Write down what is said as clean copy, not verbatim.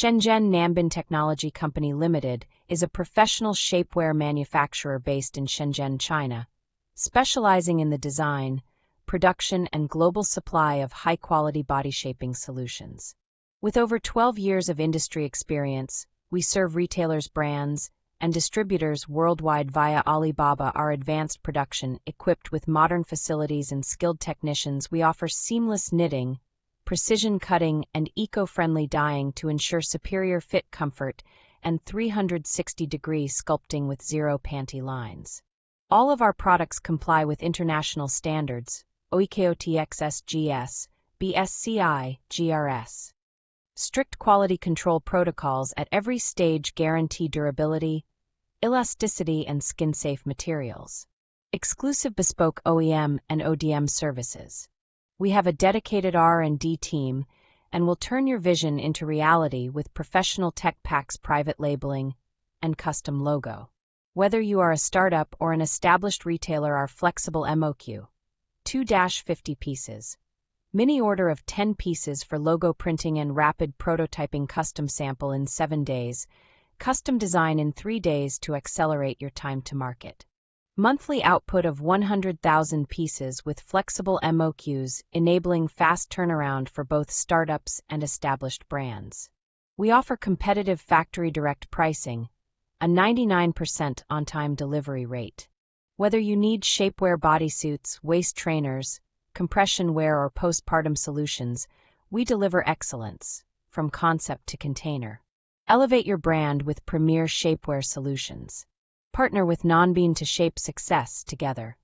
Shenzhen Nanbin Technology Company Limited is a professional shapewear manufacturer based in Shenzhen, China, specializing in the design, production, and global supply of high-quality body shaping solutions. With over 12 years of industry experience, we serve retailers, brands, and distributors worldwide via Alibaba. Our advanced production, equipped with modern facilities and skilled technicians, we offer seamless knitting, precision cutting, and eco-friendly dyeing to ensure superior fit, comfort, and 360-degree sculpting with zero panty lines. All of our products comply with international standards, OEKOTXSGS, BSCI, GRS. Strict quality control protocols at every stage guarantee durability, elasticity, and skin-safe materials. Exclusive bespoke OEM and ODM services. We have a dedicated R&D team and will turn your vision into reality with professional tech packs, private labeling, and custom logo. Whether you are a startup or an established retailer, our flexible MOQ, 2-50 pieces, mini order of 10 pieces for logo printing and rapid prototyping, custom sample in 7 days, custom design in 3 days to accelerate your time to market. Monthly output of 100,000 pieces with flexible MOQs, enabling fast turnaround for both startups and established brands. We offer competitive factory direct pricing, a 99% on-time delivery rate. Whether you need shapewear bodysuits, waist trainers, compression wear, or postpartum solutions, we deliver excellence, from concept to container. Elevate your brand with premier shapewear solutions. Partner with nanbin to shape success together.